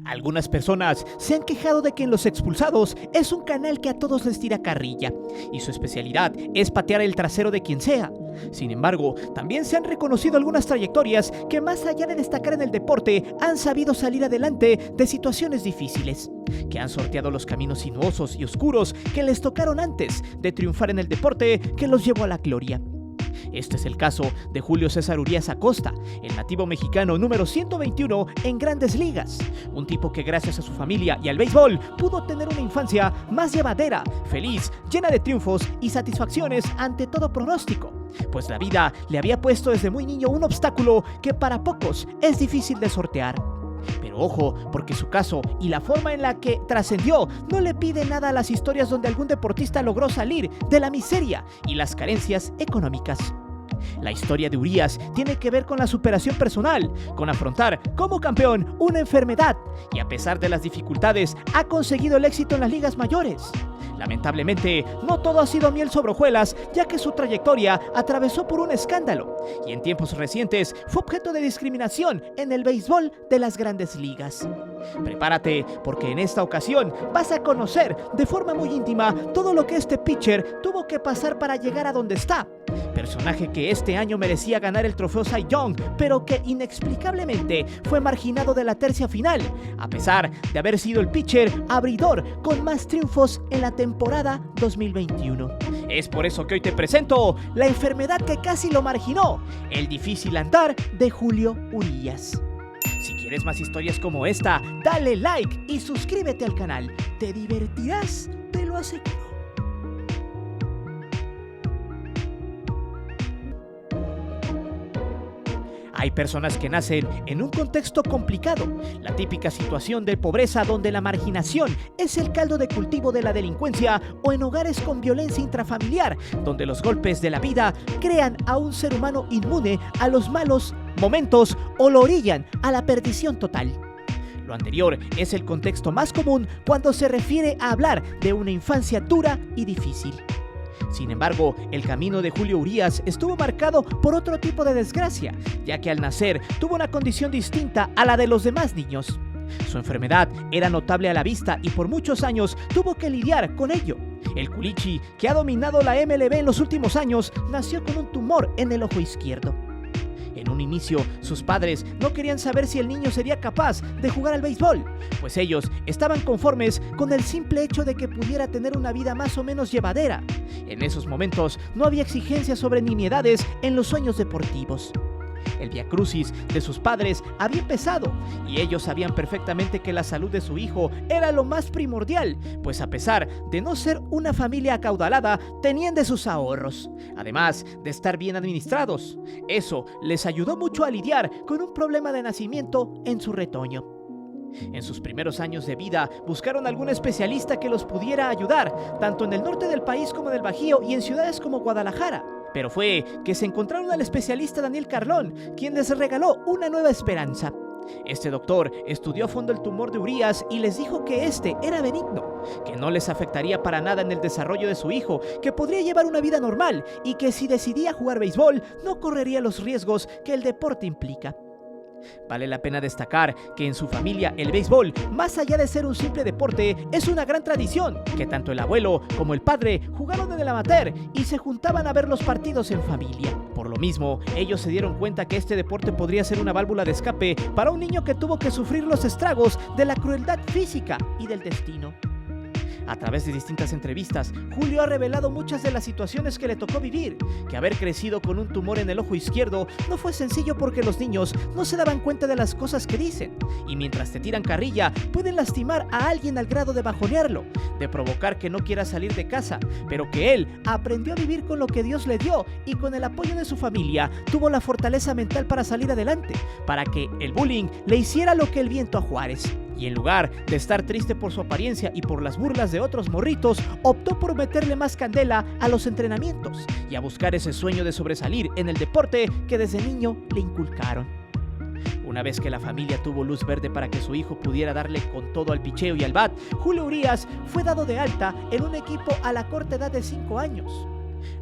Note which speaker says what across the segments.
Speaker 1: Algunas personas se han quejado de que en Los Expulsados es un canal que a todos les tira carrilla, y su especialidad es patear el trasero de quien sea. Sin embargo, también se han reconocido algunas trayectorias que, más allá de destacar en el deporte, han sabido salir adelante de situaciones difíciles, que han sorteado los caminos sinuosos y oscuros que les tocaron antes de triunfar en el deporte que los llevó a la gloria. Este es el caso de Julio César Urías Acosta, el nativo mexicano número 121 en Grandes Ligas. Un tipo que, gracias a su familia y al béisbol, pudo tener una infancia más llevadera, feliz, llena de triunfos y satisfacciones ante todo pronóstico, pues la vida le había puesto desde muy niño un obstáculo que para pocos es difícil de sortear. Pero ojo, porque su caso y la forma en la que trascendió no le pide nada a las historias donde algún deportista logró salir de la miseria y las carencias económicas. La historia de Urías tiene que ver con la superación personal, con afrontar como campeón una enfermedad, y a pesar de las dificultades ha conseguido el éxito en las ligas mayores. Lamentablemente, no todo ha sido miel sobre hojuelas, ya que su trayectoria atravesó por un escándalo y en tiempos recientes fue objeto de discriminación en el béisbol de las Grandes Ligas. Prepárate, porque en esta ocasión vas a conocer de forma muy íntima todo lo que este pitcher tuvo que pasar para llegar a donde está. Personaje que este año merecía ganar el trofeo Cy Young, pero que inexplicablemente fue marginado de la tercia final, a pesar de haber sido el pitcher abridor con más triunfos en la temporada 2021. Es por eso que hoy te presento la enfermedad que casi lo marginó, el difícil andar de Julio Urías. Si quieres más historias como esta, dale like y suscríbete al canal. Te divertirás, te lo aseguro. Hay personas que nacen en un contexto complicado, la típica situación de pobreza donde la marginación es el caldo de cultivo de la delincuencia, o en hogares con violencia intrafamiliar, donde los golpes de la vida crean a un ser humano inmune a los malos momentos o lo orillan a la perdición total. Lo anterior es el contexto más común cuando se refiere a hablar de una infancia dura y difícil. Sin embargo, el camino de Julio Urías estuvo marcado por otro tipo de desgracia, ya que al nacer tuvo una condición distinta a la de los demás niños. Su enfermedad era notable a la vista y por muchos años tuvo que lidiar con ello. El culichi, que ha dominado la MLB en los últimos años, nació con un tumor en el ojo izquierdo. En un inicio, sus padres no querían saber si el niño sería capaz de jugar al béisbol, pues ellos estaban conformes con el simple hecho de que pudiera tener una vida más o menos llevadera. En esos momentos no había exigencias sobre nimiedades en los sueños deportivos. El viacrucis de sus padres había empezado, y ellos sabían perfectamente que la salud de su hijo era lo más primordial, pues a pesar de no ser una familia acaudalada, tenían de sus ahorros, además de estar bien administrados. Eso les ayudó mucho a lidiar con un problema de nacimiento en su retoño. En sus primeros años de vida buscaron algún especialista que los pudiera ayudar, tanto en el norte del país como en el Bajío y en ciudades como Guadalajara. Pero fue que se encontraron al especialista Daniel Carlón, quien les regaló una nueva esperanza. Este doctor estudió a fondo el tumor de Urías y les dijo que este era benigno, que no les afectaría para nada en el desarrollo de su hijo, que podría llevar una vida normal y que si decidía jugar béisbol no correría los riesgos que el deporte implica. Vale la pena destacar que en su familia el béisbol, más allá de ser un simple deporte, es una gran tradición, que tanto el abuelo como el padre jugaron en el amateur y se juntaban a ver los partidos en familia. Por lo mismo, ellos se dieron cuenta que este deporte podría ser una válvula de escape para un niño que tuvo que sufrir los estragos de la crueldad física y del destino. A través de distintas entrevistas, Julio ha revelado muchas de las situaciones que le tocó vivir, que haber crecido con un tumor en el ojo izquierdo no fue sencillo porque los niños no se daban cuenta de las cosas que dicen, y mientras te tiran carrilla, pueden lastimar a alguien al grado de bajonearlo, de provocar que no quiera salir de casa, pero que él aprendió a vivir con lo que Dios le dio y con el apoyo de su familia tuvo la fortaleza mental para salir adelante, para que el bullying le hiciera lo que el viento a Juárez. Y en lugar de estar triste por su apariencia y por las burlas de otros morritos, optó por meterle más candela a los entrenamientos y a buscar ese sueño de sobresalir en el deporte que desde niño le inculcaron. Una vez que la familia tuvo luz verde para que su hijo pudiera darle con todo al picheo y al bat, Julio Urías fue dado de alta en un equipo a la corta edad de 5 años.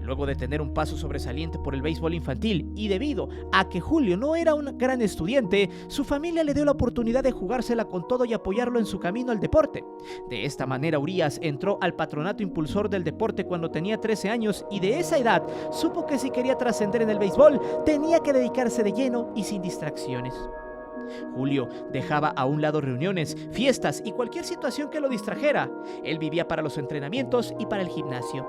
Speaker 1: Luego de tener un paso sobresaliente por el béisbol infantil y debido a que Julio no era un gran estudiante, su familia le dio la oportunidad de jugársela con todo y apoyarlo en su camino al deporte. De esta manera, Urías entró al patronato impulsor del deporte cuando tenía 13 años y de esa edad supo que si quería trascender en el béisbol tenía que dedicarse de lleno y sin distracciones. Julio dejaba a un lado reuniones, fiestas y cualquier situación que lo distrajera. Él vivía para los entrenamientos y para el gimnasio.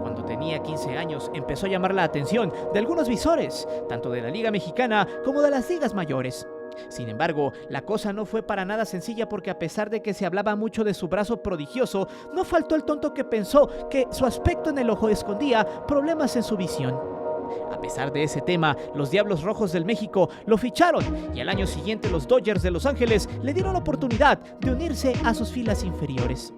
Speaker 1: Cuando tenía 15 años empezó a llamar la atención de algunos visores, tanto de la Liga Mexicana como de las ligas mayores. Sin embargo, la cosa no fue para nada sencilla porque a pesar de que se hablaba mucho de su brazo prodigioso, no faltó el tonto que pensó que su aspecto en el ojo escondía problemas en su visión. A pesar de ese tema, los Diablos Rojos del México lo ficharon y al año siguiente los Dodgers de Los Ángeles le dieron la oportunidad de unirse a sus filas inferiores.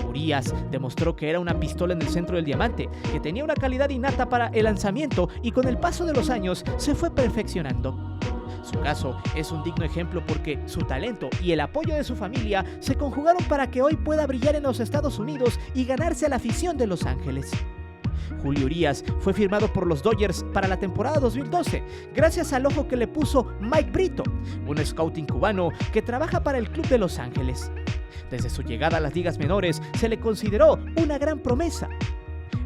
Speaker 1: Urías demostró que era una pistola en el centro del diamante, que tenía una calidad innata para el lanzamiento y con el paso de los años se fue perfeccionando. Su caso es un digno ejemplo porque su talento y el apoyo de su familia se conjugaron para que hoy pueda brillar en los Estados Unidos y ganarse a la afición de Los Ángeles. Julio Urías fue firmado por los Dodgers para la temporada 2012, gracias al ojo que le puso Mike Brito, un scouting cubano que trabaja para el club de Los Ángeles. Desde su llegada a las ligas menores se le consideró una gran promesa.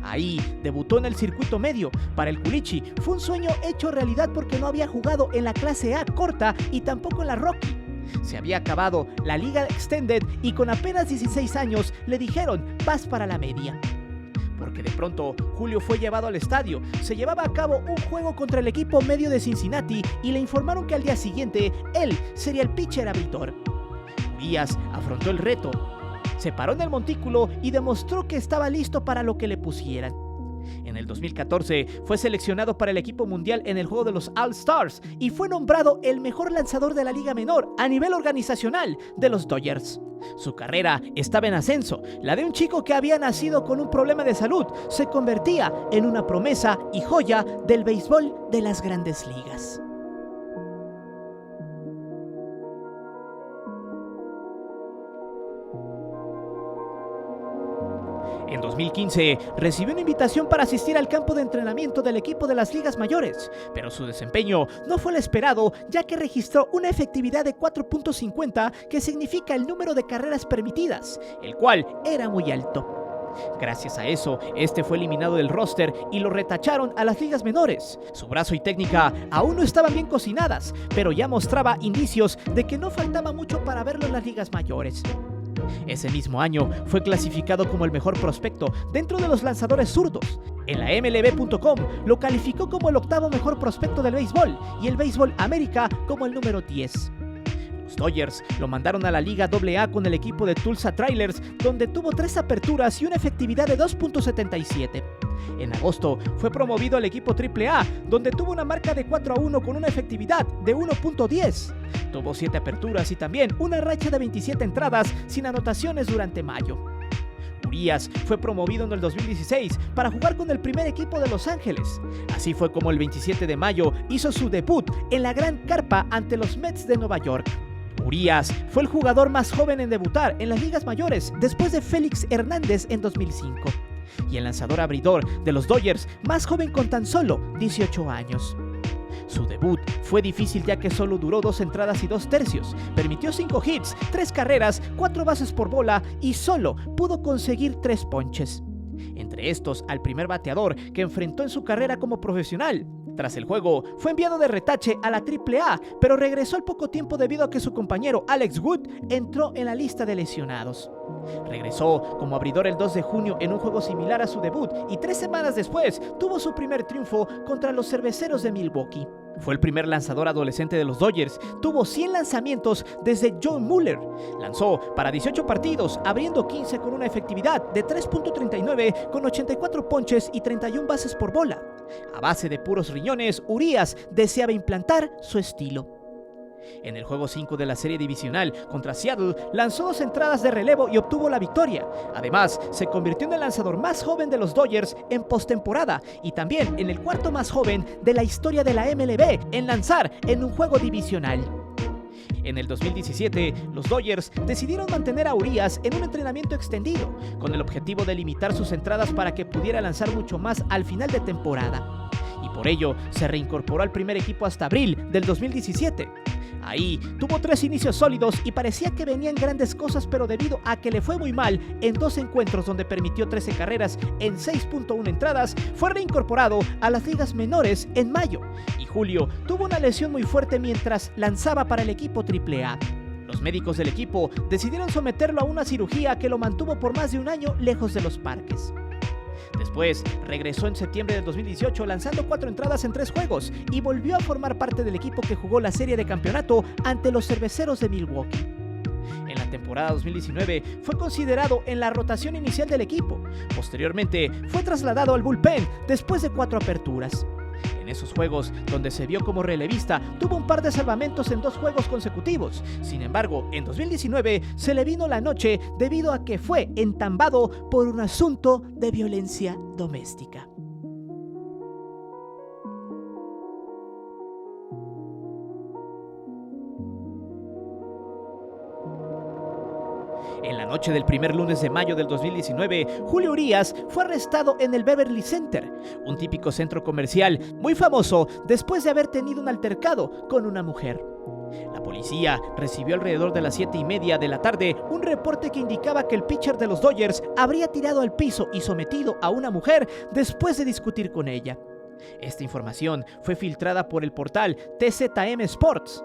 Speaker 1: Ahí debutó en el circuito medio. Para el Culichi fue un sueño hecho realidad porque no había jugado en la clase A corta y tampoco en la Rocky. Se había acabado la liga extended y con apenas 16 años le dijeron vas para la media. Porque de pronto Julio fue llevado al estadio, se llevaba a cabo un juego contra el equipo medio de Cincinnati y le informaron que al día siguiente él sería el pitcher abridor. Urías afrontó el reto, se paró en el montículo y demostró que estaba listo para lo que le pusieran. En el 2014 fue seleccionado para el equipo mundial en el juego de los All-Stars y fue nombrado el mejor lanzador de la liga menor a nivel organizacional de los Dodgers. Su carrera estaba en ascenso. La de un chico que había nacido con un problema de salud se convertía en una promesa y joya del béisbol de las grandes ligas. En 2015 recibió una invitación para asistir al campo de entrenamiento del equipo de las ligas mayores, pero su desempeño no fue el esperado, ya que registró una efectividad de 4.50, que significa el número de carreras permitidas, el cual era muy alto. Gracias a eso, este fue eliminado del roster y lo retacharon a las ligas menores. Su brazo y técnica aún no estaban bien cocinadas, pero ya mostraba indicios de que no faltaba mucho para verlo en las ligas mayores. Ese mismo año fue clasificado como el mejor prospecto dentro de los lanzadores zurdos. En la MLB.com lo calificó como el octavo mejor prospecto del béisbol y el Béisbol América como el número 10. Los Dodgers lo mandaron a la Liga AA con el equipo de Tulsa Trailers, donde tuvo 3 aperturas y una efectividad de 2.77. En agosto fue promovido al equipo AAA, donde tuvo una marca de 4-1 con una efectividad de 1.10. Tuvo 7 aperturas y también una racha de 27 entradas sin anotaciones durante mayo. Urías fue promovido en el 2016 para jugar con el primer equipo de Los Ángeles. Así fue como el 27 de mayo hizo su debut en la Gran Carpa ante los Mets de Nueva York. Urías fue el jugador más joven en debutar en las ligas mayores después de Félix Hernández en 2005 y el lanzador abridor de los Dodgers más joven con tan solo 18 años. Su debut fue difícil ya que solo duró 2 entradas y 2 tercios, permitió 5 hits, 3 carreras, 4 bases por bola y solo pudo conseguir 3 ponches. Entre estos al primer bateador que enfrentó en su carrera como profesional. Tras el juego, fue enviado de retache a la AAA, pero regresó al poco tiempo debido a que su compañero Alex Wood entró en la lista de lesionados. Regresó como abridor el 2 de junio en un juego similar a su debut y 3 semanas después tuvo su primer triunfo contra los Cerveceros de Milwaukee. Fue el primer lanzador adolescente de los Dodgers, tuvo 100 lanzamientos desde John Muller. Lanzó para 18 partidos, abriendo 15 con una efectividad de 3.39 con 84 ponches y 31 bases por bola. A base de puros riñones, Urías deseaba implantar su estilo. En el juego 5 de la serie divisional contra Seattle, lanzó 2 entradas de relevo y obtuvo la victoria. Además, se convirtió en el lanzador más joven de los Dodgers en postemporada y también en el 4º más joven de la historia de la MLB en lanzar en un juego divisional. En el 2017, los Dodgers decidieron mantener a Urias en un entrenamiento extendido, con el objetivo de limitar sus entradas para que pudiera lanzar mucho más al final de temporada. Y por ello, se reincorporó al primer equipo hasta abril del 2017. Ahí tuvo 3 inicios sólidos y parecía que venían grandes cosas, pero debido a que le fue muy mal en 2 encuentros donde permitió 13 carreras en 6.1 entradas, fue reincorporado a las ligas menores en mayo. Y julio tuvo una lesión muy fuerte mientras lanzaba para el equipo AAA. Los médicos del equipo decidieron someterlo a una cirugía que lo mantuvo por más de un año lejos de los parques. Después, regresó en septiembre del 2018 lanzando 4 entradas en 3 juegos y volvió a formar parte del equipo que jugó la serie de campeonato ante los Cerveceros de Milwaukee. En la temporada 2019 fue considerado en la rotación inicial del equipo. Posteriormente, fue trasladado al bullpen después de 4 aperturas. En esos juegos, donde se vio como relevista, tuvo un par de salvamentos en 2 juegos consecutivos. Sin embargo, en 2019 se le vino la noche debido a que fue entambado por un asunto de violencia doméstica. En la noche del primer lunes de mayo del 2019, Julio Urias fue arrestado en el Beverly Center, un típico centro comercial muy famoso después de haber tenido un altercado con una mujer. La policía recibió alrededor de las 7:30 de la tarde un reporte que indicaba que el pitcher de los Dodgers habría tirado al piso y sometido a una mujer después de discutir con ella. Esta información fue filtrada por el portal TZM Sports.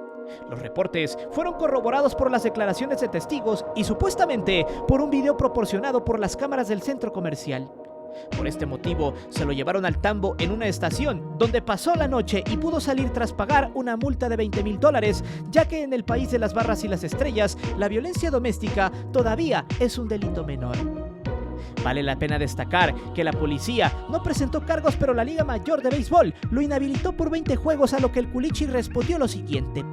Speaker 1: Los reportes fueron corroborados por las declaraciones de testigos y supuestamente por un video proporcionado por las cámaras del centro comercial. Por este motivo, se lo llevaron al tambo en una estación, donde pasó la noche y pudo salir tras pagar una multa de $20,000, ya que en el país de las barras y las estrellas, la violencia doméstica todavía es un delito menor. Vale la pena destacar que la policía no presentó cargos, pero la Liga Mayor de Béisbol lo inhabilitó por 20 juegos, a lo que el Culichi respondió lo siguiente: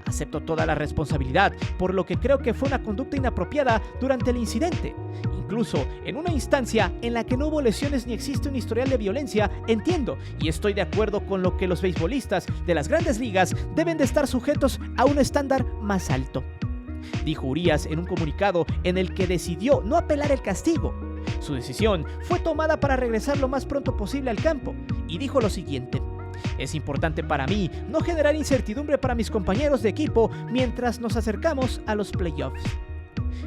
Speaker 1: acepto toda la responsabilidad, por lo que creo que fue una conducta inapropiada durante el incidente. Incluso en una instancia en la que no hubo lesiones ni existe un historial de violencia, entiendo y estoy de acuerdo con lo que los beisbolistas de las grandes ligas deben de estar sujetos a un estándar más alto, dijo Urias en un comunicado en el que decidió no apelar el castigo. Su decisión fue tomada para regresar lo más pronto posible al campo y dijo lo siguiente: es importante para mí no generar incertidumbre para mis compañeros de equipo mientras nos acercamos a los playoffs.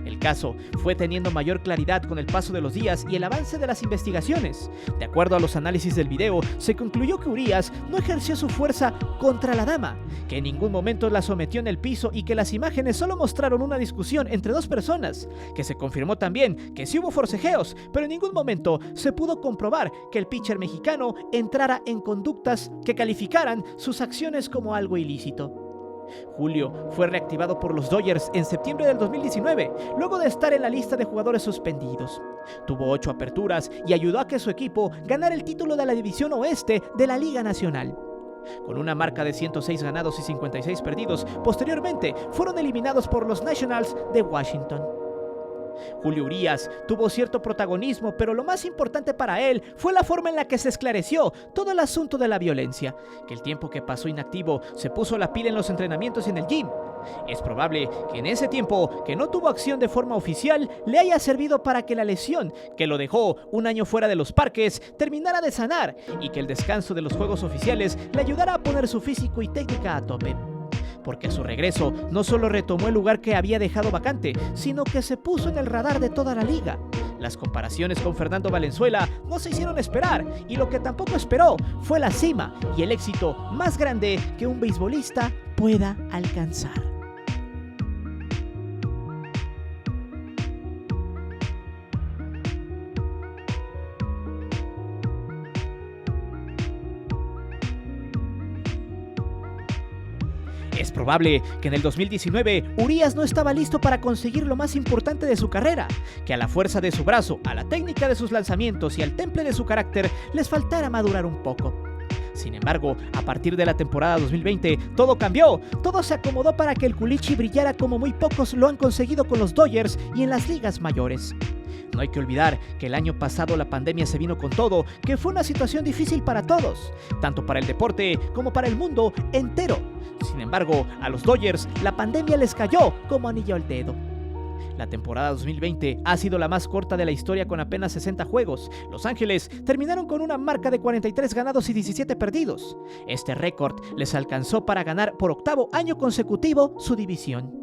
Speaker 1: El caso fue teniendo mayor claridad con el paso de los días y el avance de las investigaciones. De acuerdo a los análisis del video, se concluyó que Urias no ejerció su fuerza contra la dama, que en ningún momento la sometió en el piso y que las imágenes solo mostraron una discusión entre 2 personas, que se confirmó también que sí hubo forcejeos, pero en ningún momento se pudo comprobar que el pitcher mexicano entrara en conductas que calificaran sus acciones como algo ilícito. Julio fue reactivado por los Dodgers en septiembre del 2019, luego de estar en la lista de jugadores suspendidos. Tuvo 8 aperturas y ayudó a que su equipo ganara el título de la División Oeste de la Liga Nacional. Con una marca de 106 ganados y 56 perdidos, posteriormente fueron eliminados por los Nationals de Washington. Julio Urias tuvo cierto protagonismo, pero lo más importante para él fue la forma en la que se esclareció todo el asunto de la violencia, que el tiempo que pasó inactivo se puso la pila en los entrenamientos y en el gym. Es probable que en ese tiempo que no tuvo acción de forma oficial le haya servido para que la lesión que lo dejó un año fuera de los parques terminara de sanar y que el descanso de los juegos oficiales le ayudara a poner su físico y técnica a tope. Porque a su regreso no solo retomó el lugar que había dejado vacante, sino que se puso en el radar de toda la liga. Las comparaciones con Fernando Valenzuela no se hicieron esperar, y lo que tampoco esperó fue la cima y el éxito más grande que un beisbolista pueda alcanzar. Es probable que en el 2019 Urias no estaba listo para conseguir lo más importante de su carrera, que a la fuerza de su brazo, a la técnica de sus lanzamientos y al temple de su carácter les faltara madurar un poco. Sin embargo, a partir de la temporada 2020, todo cambió. Todo se acomodó para que el Culichi brillara como muy pocos lo han conseguido con los Dodgers y en las ligas mayores. No hay que olvidar que el año pasado la pandemia se vino con todo, que fue una situación difícil para todos, tanto para el deporte como para el mundo entero. Sin embargo, a los Dodgers la pandemia les cayó como anillo al dedo. La temporada 2020 ha sido la más corta de la historia con apenas 60 juegos. Los Ángeles terminaron con una marca de 43 ganados y 17 perdidos. Este récord les alcanzó para ganar por octavo año consecutivo su división.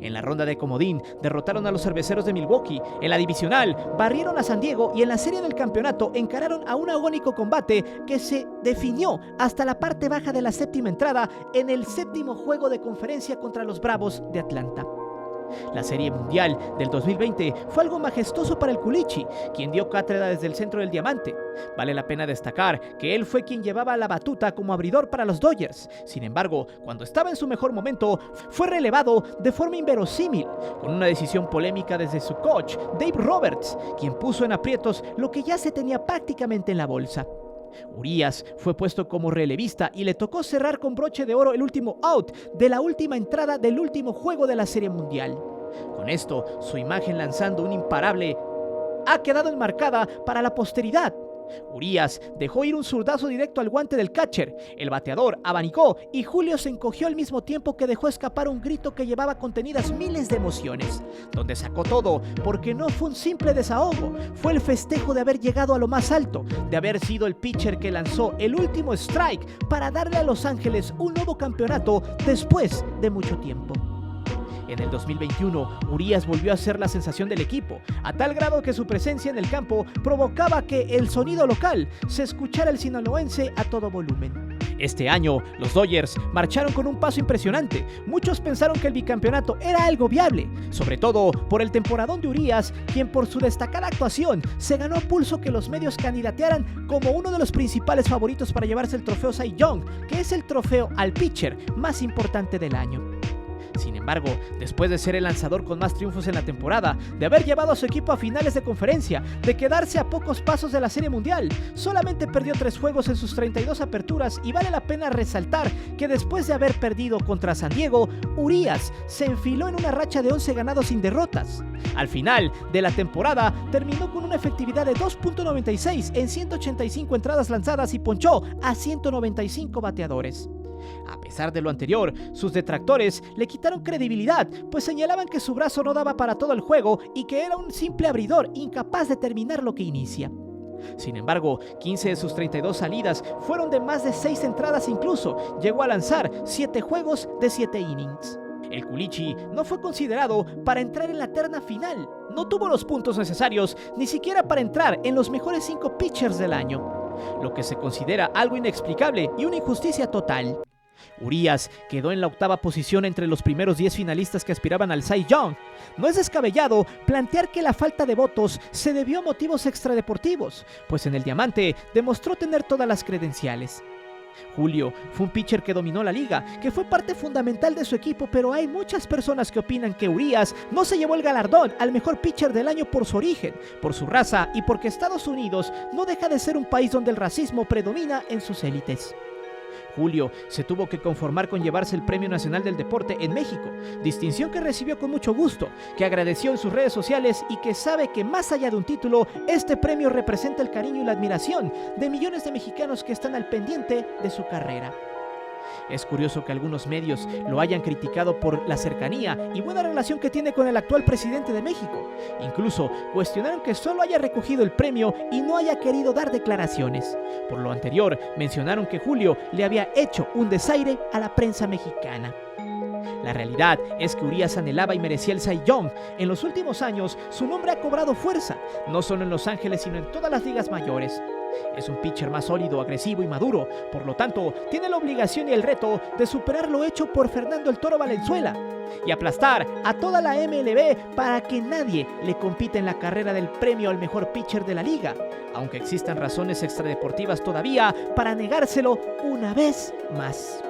Speaker 1: En la ronda de comodín derrotaron a los Cerveceros de Milwaukee, en la divisional barrieron a San Diego y en la serie del campeonato encararon a un agónico combate que se definió hasta la parte baja de la séptima entrada en el séptimo juego de conferencia contra los Bravos de Atlanta. La Serie Mundial del 2020 fue algo majestuoso para el Culichi, quien dio cátedra desde el centro del diamante. Vale la pena destacar que él fue quien llevaba la batuta como abridor para los Dodgers. Sin embargo, cuando estaba en su mejor momento, fue relevado de forma inverosímil, con una decisión polémica desde su coach, Dave Roberts, quien puso en aprietos lo que ya se tenía prácticamente en la bolsa. Urias fue puesto como relevista y le tocó cerrar con broche de oro el último out de la última entrada del último juego de la Serie Mundial. Con esto, su imagen lanzando un imparable ha quedado enmarcada para la posteridad. Urias dejó ir un zurdazo directo al guante del catcher, el bateador abanicó y Julio se encogió al mismo tiempo que dejó escapar un grito que llevaba contenidas miles de emociones, donde sacó todo porque no fue un simple desahogo, fue el festejo de haber llegado a lo más alto, de haber sido el pitcher que lanzó el último strike para darle a Los Ángeles un nuevo campeonato después de mucho tiempo. En el 2021, Urias volvió a ser la sensación del equipo, a tal grado que su presencia en el campo provocaba que el sonido local se escuchara el sinaloense a todo volumen. Este año, los Dodgers marcharon con un paso impresionante. Muchos pensaron que el bicampeonato era algo viable, sobre todo por el temporadón de Urias, quien por su destacada actuación se ganó a pulso que los medios candidatearan como uno de los principales favoritos para llevarse el trofeo Cy Young, que es el trofeo al pitcher más importante del año. Sin embargo, después de ser el lanzador con más triunfos en la temporada, de haber llevado a su equipo a finales de conferencia, de quedarse a pocos pasos de la Serie Mundial, solamente perdió 3 juegos en sus 32 aperturas y vale la pena resaltar que después de haber perdido contra San Diego, Urias se enfiló en una racha de 11 ganados sin derrotas. Al final de la temporada, terminó con una efectividad de 2.96 en 185 entradas lanzadas y ponchó a 195 bateadores. A pesar de lo anterior, sus detractores le quitaron credibilidad, pues señalaban que su brazo no daba para todo el juego y que era un simple abridor incapaz de terminar lo que inicia. Sin embargo, 15 de sus 32 salidas fueron de más de 6 entradas, incluso llegó a lanzar 7 juegos de 7 innings. El Culichi no fue considerado para entrar en la terna final, no tuvo los puntos necesarios ni siquiera para entrar en los mejores 5 pitchers del año, lo que se considera algo inexplicable y una injusticia total. Urias quedó en la 8ª posición entre los primeros 10 finalistas que aspiraban al Cy Young. No es descabellado plantear que la falta de votos se debió a motivos extradeportivos, pues en el diamante demostró tener todas las credenciales. Julio fue un pitcher que dominó la liga, que fue parte fundamental de su equipo, pero hay muchas personas que opinan que Urias no se llevó el galardón al mejor pitcher del año por su origen, por su raza y porque Estados Unidos no deja de ser un país donde el racismo predomina en sus élites. Julio se tuvo que conformar con llevarse el Premio Nacional del Deporte en México, distinción que recibió con mucho gusto, que agradeció en sus redes sociales y que sabe que más allá de un título, este premio representa el cariño y la admiración de millones de mexicanos que están al pendiente de su carrera. Es curioso que algunos medios lo hayan criticado por la cercanía y buena relación que tiene con el actual presidente de México. Incluso cuestionaron que solo haya recogido el premio y no haya querido dar declaraciones. Por lo anterior, mencionaron que Julio le había hecho un desaire a la prensa mexicana. La realidad es que Urias anhelaba y merecía el Cy Young. En los últimos años, su nombre ha cobrado fuerza, no solo en Los Ángeles, sino en todas las ligas mayores. Es un pitcher más sólido, agresivo y maduro, por lo tanto, tiene la obligación y el reto de superar lo hecho por Fernando el Toro Valenzuela y aplastar a toda la MLB para que nadie le compita en la carrera del premio al mejor pitcher de la liga, aunque existan razones extradeportivas todavía para negárselo una vez más.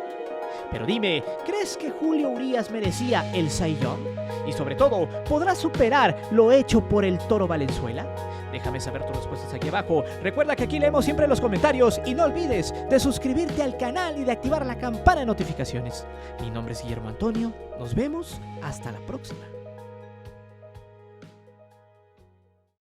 Speaker 1: Pero dime, ¿crees que Julio Urias merecía el Cy Young? Y sobre todo, ¿podrá superar lo hecho por el Toro Valenzuela? Déjame saber tus respuestas aquí abajo. Recuerda que aquí leemos siempre los comentarios y no olvides de suscribirte al canal y de activar la campana de notificaciones. Mi nombre es Guillermo Antonio. Nos vemos hasta la próxima.